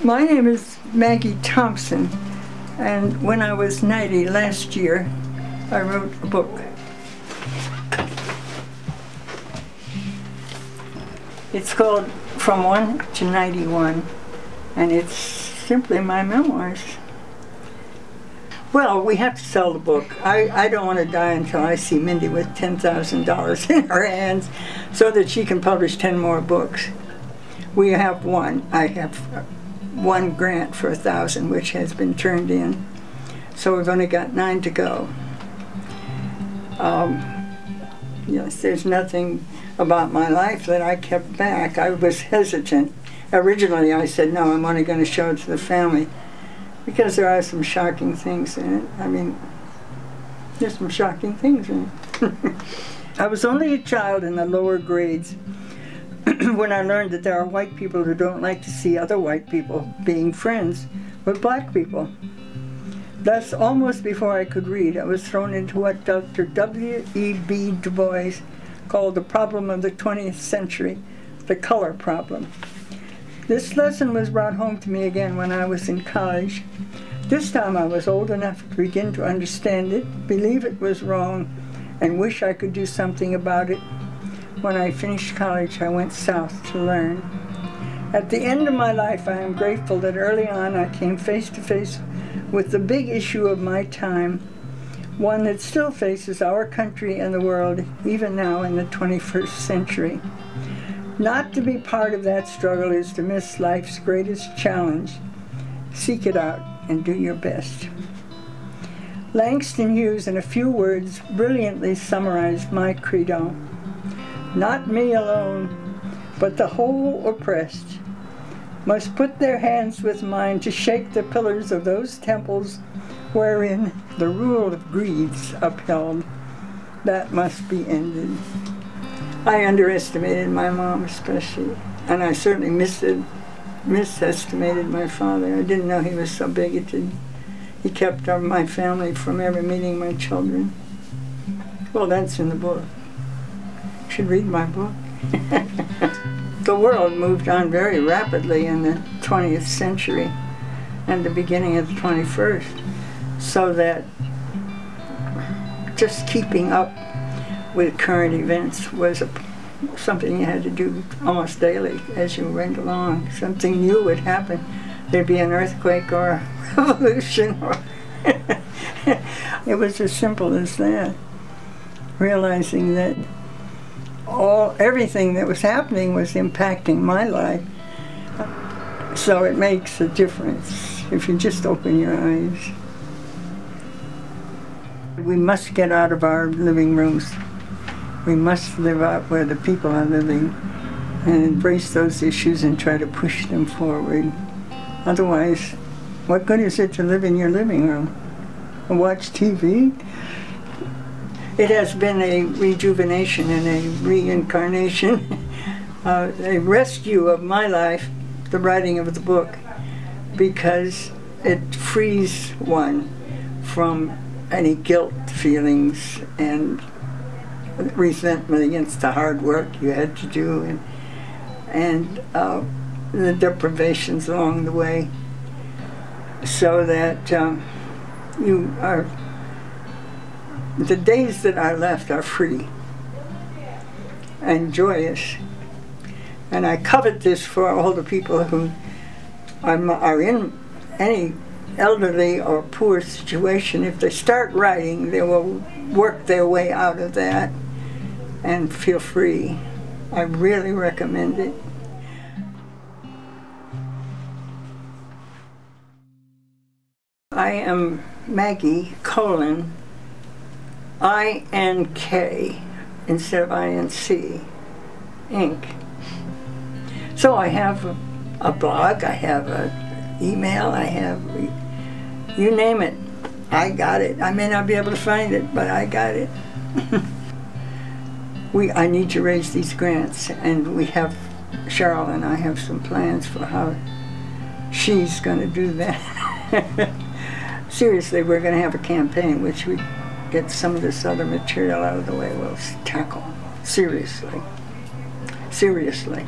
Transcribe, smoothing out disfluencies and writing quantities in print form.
My name is Maggie Thompson, and when I was 90 last year, I wrote a book. It's called From 1 to 91, and it's simply my memoirs. Well, we have to sell the book. I don't want to die until I see Mindy with $10,000 in her hands so that she can publish 10 more books. We have one. I have one grant for 1,000, which has been turned in. So we've only got 9 to go. Yes, there's nothing about my life that I kept back. I was hesitant. Originally I said, no, I'm only going to show it to the family, because there are some shocking things in it. I mean, there's some shocking things in it. I was only a child in the lower grades when I learned that there are white people who don't like to see other white people being friends with black people. Thus, almost before I could read, I was thrown into what Dr. W.E.B. Du Bois called the problem of the 20th century, the color problem. This lesson was brought home to me again when I was in college. This time I was old enough to begin to understand it, believe it was wrong, and wish I could do something about it. When I finished college, I went south to learn. At the end of my life, I am grateful that early on I came face to face with the big issue of my time, one that still faces our country and the world, even now in the 21st century. Not to be part of that struggle is to miss life's greatest challenge. Seek it out and do your best. Langston Hughes, in a few words, brilliantly summarized my credo. Not me alone, but the whole oppressed must put their hands with mine to shake the pillars of those temples wherein the rule of greed's upheld. That must be ended. I underestimated my mom especially, and I certainly misestimated my father. I didn't know he was so bigoted. He kept my family from ever meeting my children. Well, that's in the book. You should read my book. The world moved on very rapidly in the 20th century and the beginning of the 21st, so that just keeping up with current events was something you had to do almost daily as you went along. Something new would happen. There'd be an earthquake or a revolution. It was as simple as that. Realizing that everything that was happening was impacting my life. So it makes a difference if you just open your eyes. We must get out of our living rooms. We must live out where the people are living and embrace those issues and try to push them forward. Otherwise, what good is it to live in your living room and watch TV? It has been a rejuvenation and a reincarnation, a rescue of my life, the writing of the book, because it frees one from any guilt feelings and resentment against the hard work you had to do and the deprivations along the way, so that the days that are left are free and joyous. And I covet this for all the people who are in any elderly or poor situation. If they start writing, they will work their way out of that and feel free. I really recommend it. I am Maggie INK instead of INC, ink. So I have a blog, I have an email, I have, you name it, I got it. I may not be able to find it, but I got it. I need to raise these grants, and Cheryl and I have some plans for how she's going to do that. Seriously, we're going to have a campaign which we get some of this other material out of the way. We'll tackle seriously. Seriously.